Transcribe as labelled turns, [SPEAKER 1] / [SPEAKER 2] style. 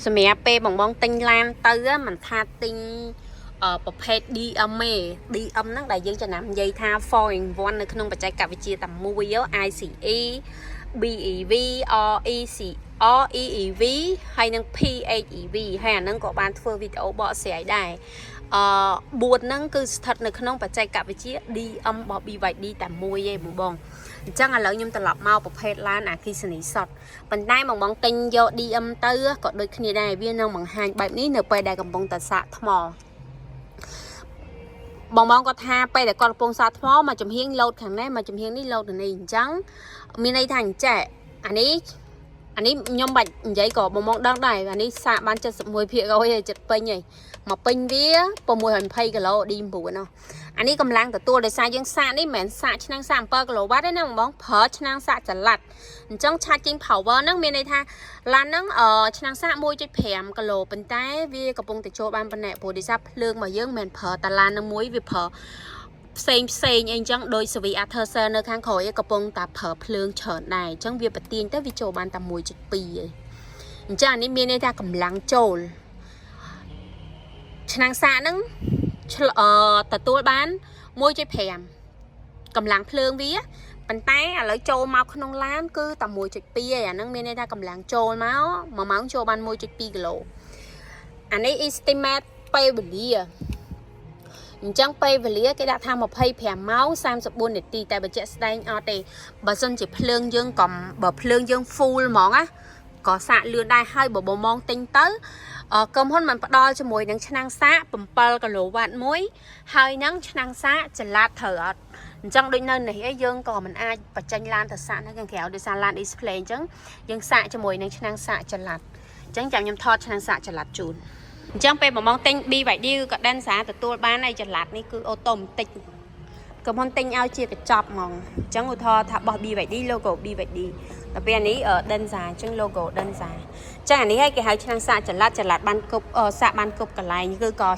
[SPEAKER 1] សម្រាប់ពេលបងទិញឡានទៅមិនថាទិញប្រភេទ DM ទេ DM ហ្នឹងដែលយើងចំណាំនិយាយថា 4 in 1 នៅក្នុងបច្ចេកវិទ្យាតែមួយ ICE BEV REC REEV ហើយនឹង PHEV ហើយអាហ្នឹងក៏បានធ្វើវីដេអូបកស្រាយដែរ4ហ្នឹងគឺស្ថិតនៅក្នុងបច្ចេកវិទ្យា DM របស់ BYD តែមួយឯងបងអញ្ចឹងឥឡូវខ្ញុំត្រឡប់មកប្រភេទឡានអាគីសនីសុតប៉ុន្តែបងទិញយក DM ទៅក៏ដូចគ្នាដែរវានឹងបង្ហាញបែបនេះនៅពេលដែលកំពុងតែសាកថ្មបងក៏ថាពេលដែលគាត់កំពុងសាកថ្មមកចំហៀងលោតខាងនេះមកចំហៀងនេះលោតទៅនេះអញ្ចឹងមានន័យថាអញ្ចេះអានេះខ្ញុំបាច់និយាយក៏បងដឹងដែរអានេះសាកបាន 71% ហើយចិត្តពេញហើយមកពេញវា620គីឡូ D9 នោះអានេះកម្លាំងទទួលដោយសារយើងសាកនេះមិនមែនសាកឆ្នាំងសាក7គីឡូវ៉ាត់ទេណាបងប្រើឆ្នាំងសាកចល័តអញ្ចឹង charging power ហ្នឹងមានន័យថាឡានហ្នឹងឆ្នាំងសាក 1.5 គីឡូប៉ុន្តែវាកំពុងតែចូលបានប៉ុណ្ណេះព្រោះដោយសារភ្លើងរបស់យើងមិនមែនប្រើតាឡាននឹងមួយវាប្រើផ្សេងអីចឹងដោយ CV After Sale នៅខាងក្រោយកំពុងតែប្រើភ្លើងច្រើនដែរអញ្ចឹងវាបទាញទៅវាចូលបានតែ 1.2 ឯងអញ្ចឹងអានេះមានន័យថាកម្លាំងចូលឆ្នាំងសាកហ្នឹងទទួលបាន 1.5 កម្លាំងភ្លើងវាប៉ុន្តែឥឡូវចូលមកក្នុងឡានគឺតែ 1.2 ឯងអាហ្នឹងមានន័យថាកម្លាំងចូលមក1ម៉ោងចូលបាន 1.2 គីឡូអានេះ estimate ពេលវេលាអញ្ចឹងពេលវេលាគេដាក់ថា25ម៉ោង34នាទីតែបញ្ជាក់ស្ដែងអត់ទេបើសិនជាភ្លើងយើងបើភ្លើងយើង full ហ្មងណាក៏សាកលឿនដែរហើយបើបងទិញទៅក្រុមហ៊ុនមិនផ្ដល់ជាមួយនឹងឆ្នាំងសាក7គីឡូវ៉ាត់មួយហើយនឹងឆ្នាំងសាកចល័តត្រូវអត់អញ្ចឹងដូចនៅនេះយើងក៏មិនអាចបញ្ចេញឡានទៅសាកនៅខាងក្រៅដោយសារឡាន display អញ្ចឹងយើងសាកជាមួយនឹងឆ្នាំងសាកចល័តអញ្ចឹងចាំខ្ញុំថតឆ្នាំងសាកចល័តជូនអញ្ចឹងពេលបងទិញ BYD គឺក៏ដែនសារទទួលបានហើយចល័តនេះគឺអូតូម៉ាទិកកំពុងទិញឲ្យជាកញ្ចប់ហ្មងអញ្ចឹងឧទាហរណ៍ថាបោះ BYD logo BYD ដល់ពេលនេះដែនសារអញ្ចឹង logo ដែនសារអញ្ចឹងអានេះឲ្យគេហៅឆ្នាំងសាកចល័តបានគ្រប់សាកបានគ្រប់កន្លែងគឺក៏